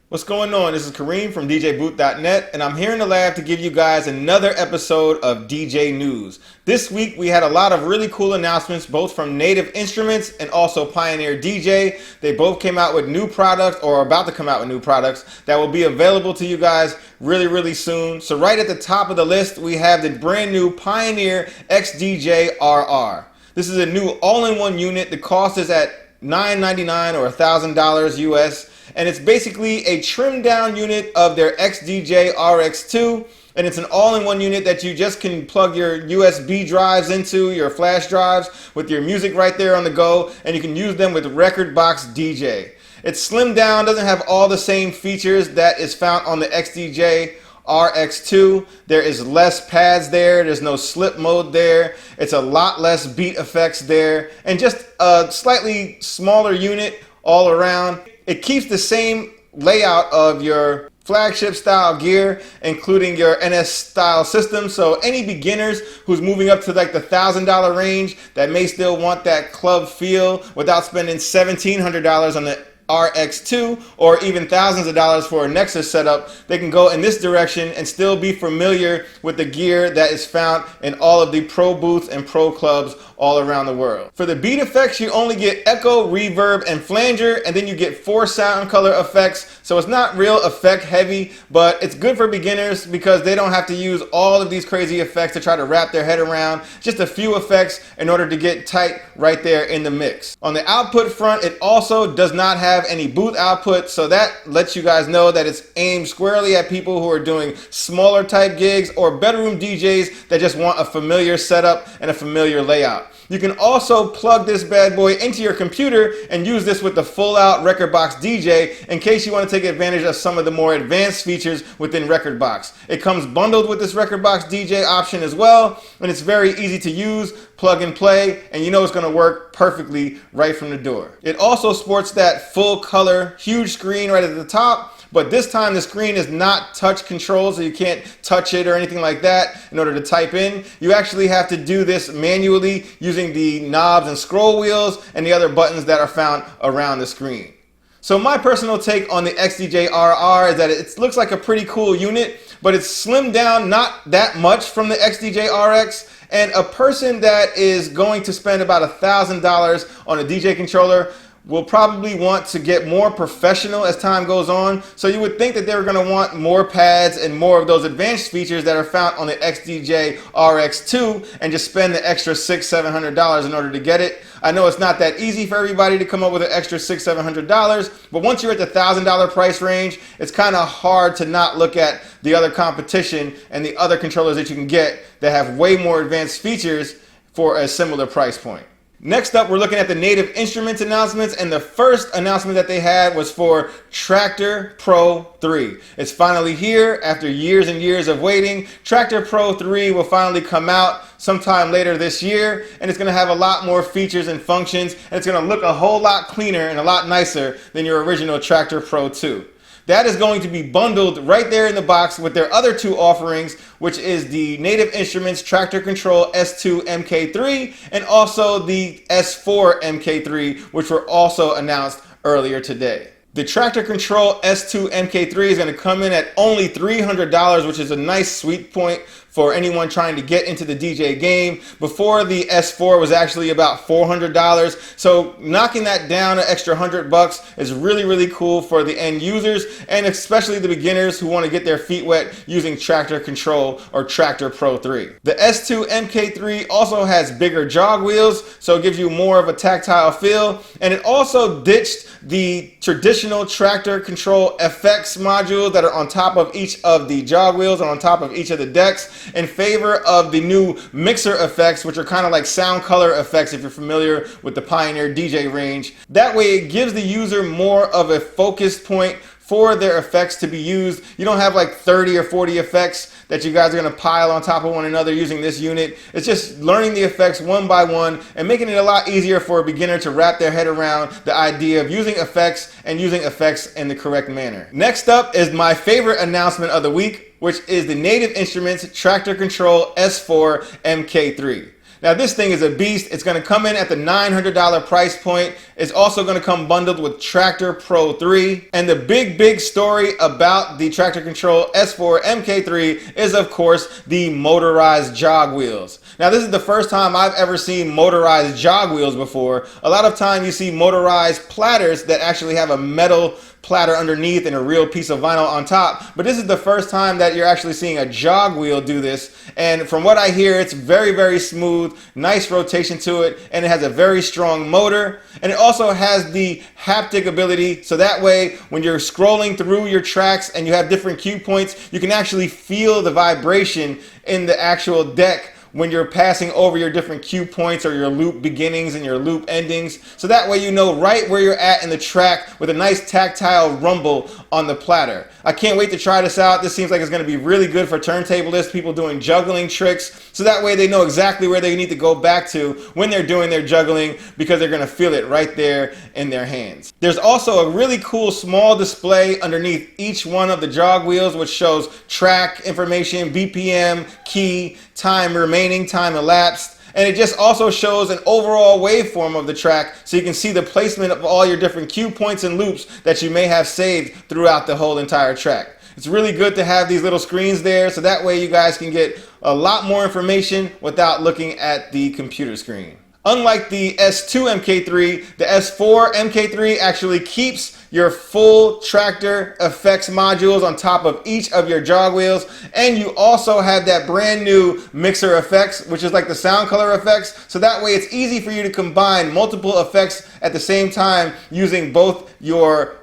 What's going on? This is Kareem from DJBooth.net, and I'm here in the lab to give you guys another episode of DJ News. This week we had a lot of really cool announcements, both from Native Instruments and also Pioneer DJ. They both came out with new products, or are about to come out with new products, that will be available to you guys really soon. So right at the top of the list, we have the brand new Pioneer XDJ-RR. This is a new all-in-one unit. The cost is at $999 or $1,000 US. And it's basically a trimmed down unit of their XDJ-RX 2, and it's an all-in-one unit that you just can plug your USB drives into, your flash drives, with your music right there on the go, and you can use them with Rekordbox DJ. It's slimmed down, doesn't have all the same features that is found on the XDJ-RX 2. There is less pads there, there's no slip mode there, it's a lot less beat effects there, and just a slightly smaller unit all around. It keeps the same layout of your flagship style gear, including your NS style system. So any beginners who's moving up to like the $1,000 range that may still want that club feel without spending $1,700 on the RX2 or even thousands of dollars for a Nexus setup, they can go in this direction and still be familiar with the gear that is found in all of the pro booths and pro clubs all around the world. For the beat effects, you only get echo, reverb, and flanger, and then you get 4 sound color effects. So it's not real effect heavy, but it's good for beginners because they don't have to use all of these crazy effects to try to wrap their head around. Just a few effects in order to get tight right there in the mix. On the output front, it also does not have any booth output, so that lets you guys know that it's aimed squarely at people who are doing smaller type gigs or bedroom DJs that just want a familiar setup and a familiar layout. You can also plug this bad boy into your computer and use this with the full out Rekordbox DJ in case you want to take advantage of some of the more advanced features within Rekordbox. It comes bundled with this Rekordbox DJ option as well, and it's very easy to use, plug and play, and you know it's going to work perfectly right from the door. It also sports that full color huge screen right at the top, but this time the screen is not touch controlled, so you can't touch it or anything like that in order to type in. You actually have to do this manually using the knobs and scroll wheels and the other buttons that are found around the screen. So my personal take on the XDJ-RR is that it looks like a pretty cool unit, but it's slimmed down not that much from the XDJ-RX. And a person that is going to spend about $1,000 on a DJ controller will probably want to get more professional as time goes on. So you would think that they were going to want more pads and more of those advanced features that are found on the XDJ-RX 2 and just spend the extra $600-700 in order to get it. I know it's not that easy for everybody to come up with an extra $600-700, but once you're at the $1,000 price range, it's kind of hard to not look at the other competition and the other controllers that you can get that have way more advanced features for a similar price point. Next up, we're looking at the Native Instruments announcements, and the first announcement that they had was for Traktor Pro 3. It's finally here after years and years of waiting. Traktor Pro 3 will finally come out sometime later this year, and it's going to have a lot more features and functions, and it's going to look a whole lot cleaner and a lot nicer than your original Traktor Pro 2. That is going to be bundled right there in the box with their other 2 offerings, which is the Native Instruments Traktor Kontrol S2 MK3 and also the S4 MK3, which were also announced earlier today. The Traktor Kontrol S2 MK3 is going to come in at only $300, which is a nice sweet point for anyone trying to get into the DJ game. Before, the S4 was actually about $400, so knocking that down an extra $100 is really cool for the end users, and especially the beginners who want to get their feet wet using Traktor Kontrol or Traktor Pro 3. The S2 MK3 also has bigger jog wheels, so it gives you more of a tactile feel, and it also ditched the traditional Traktor Kontrol FX module that are on top of each of the jog wheels and on top of each of the decks in favor of the new mixer effects, which are kind of like sound color effects if you're familiar with the Pioneer DJ range. That way it gives the user more of a focused point for their effects to be used. You don't have like 30 or 40 effects that you guys are going to pile on top of one another using this unit. It's just learning the effects one by one and making it a lot easier for a beginner to wrap their head around the idea of using effects and using effects in the correct manner. Next up is my favorite announcement of the week, which is the Native Instruments Traktor Kontrol S4 MK3. Now this thing is a beast. It's going to come in at the $900 price point. It's also going to come bundled with Traktor Pro 3. And the big story about the Traktor Kontrol S4 MK3 is, of course, the motorized jog wheels. Now this is the first time I've ever seen motorized jog wheels before. A lot of time you see motorized platters that actually have a metal platter underneath and a real piece of vinyl on top, but this is the first time that you're actually seeing a jog wheel do this. And from what I hear, it's very smooth, nice rotation to it, and it has a very strong motor, and it also has the haptic ability, so that way when you're scrolling through your tracks and you have different cue points, you can actually feel the vibration in the actual deck when you're passing over your different cue points or your loop beginnings and your loop endings. So that way you know right where you're at in the track with a nice tactile rumble on the platter. I can't wait to try this out. This seems like it's gonna be really good for turntablists, people doing juggling tricks. So that way they know exactly where they need to go back to when they're doing their juggling, because they're gonna feel it right there in their hands. There's also a really cool small display underneath each one of the jog wheels, which shows track information, BPM, key, time remaining, time elapsed, and it just also shows an overall waveform of the track, so you can see the placement of all your different cue points and loops that you may have saved throughout the whole entire track. It's really good to have these little screens there, so that way you guys can get a lot more information without looking at the computer screen. Unlike the S2 MK3, the S4 MK3 actually keeps your full Traktor effects modules on top of each of your jog wheels, and you also have that brand new mixer effects, which is like the sound color effects, so that way it's easy for you to combine multiple effects at the same time using both your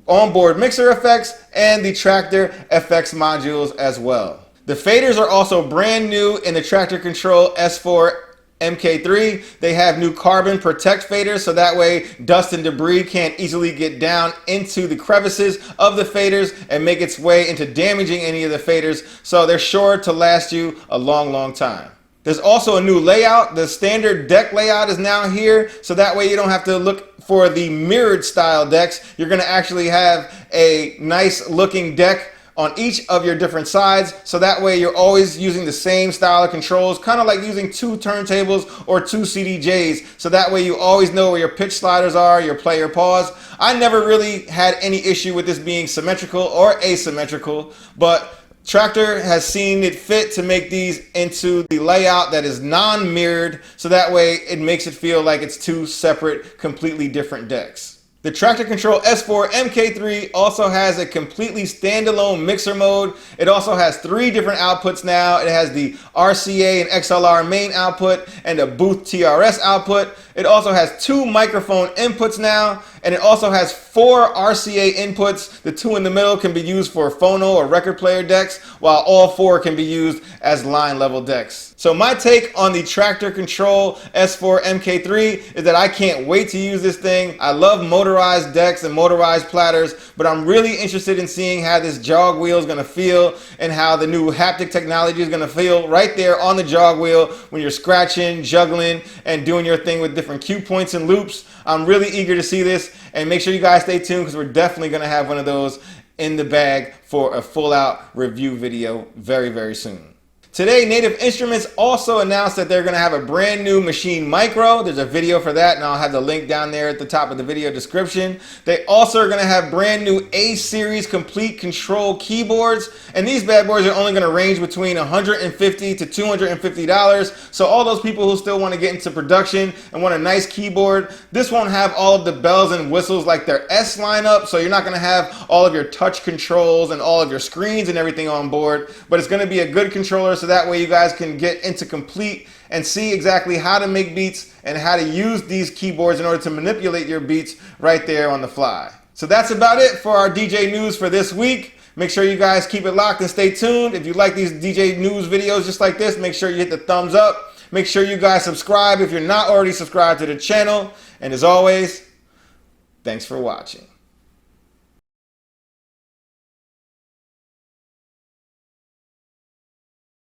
onboard mixer effects and the Traktor FX modules as well. The faders are also brand new in the Traktor Kontrol S4 MK3. They have new carbon protect faders, so that way dust and debris can't easily get down into the crevices of the faders and make its way into damaging any of the faders, so they're sure to last you a long time. There's also a new layout. The standard deck layout is now here, so that way you don't have to look for the mirrored style decks. You're going to actually have a nice looking deck on each of your different sides, so that way you're always using the same style of controls, kind of like using two turntables or two CDJs, so that way you always know where your pitch sliders are, your play or pause. I never really had any issue with this being symmetrical or asymmetrical, but Traktor has seen it fit to make these into the layout that is non-mirrored, so that way it makes it feel like it's two separate, completely different decks. The Traktor Kontrol S4 MK3 also has a completely standalone mixer mode. It also has 3 different outputs now. It has the RCA and XLR main output and a booth TRS output. It also has 2 microphone inputs now, and it also has 4 RCA inputs. The 2 in the middle can be used for phono or record player decks, while all 4 can be used as line level decks. So my take on the Traktor Kontrol S4 MK3 is that I can't wait to use this thing. I love motorized decks and motorized platters, but I'm really interested in seeing how this jog wheel is going to feel and how the new haptic technology is going to feel right there on the jog wheel when you're scratching, juggling, and doing your thing with different cue points and loops. I'm really eager to see this, and make sure you guys stay tuned because we're definitely going to have one of those in the bag for a full out review video very soon. Today, Native Instruments also announced that they're going to have a brand new Machine Micro. There's a video for that, and I'll have the link down there at the top of the video description. They also are going to have brand new A-Series Complete Control keyboards, and these bad boys are only going to range between $150 to $250. So all those people who still want to get into production and want a nice keyboard, this won't have all of the bells and whistles like their S lineup, so you're not going to have all of your touch controls and all of your screens and everything on board, but it's going to be a good controller, so that way you guys can get into complete and see exactly how to make beats and how to use these keyboards in order to manipulate your beats right there on the fly. So that's about it for our DJ news for this week. Make sure you guys keep it locked and stay tuned. If you like these DJ news videos just like this, make sure you hit the thumbs up. Make sure you guys subscribe if you're not already subscribed to the channel. And as always, thanks for watching.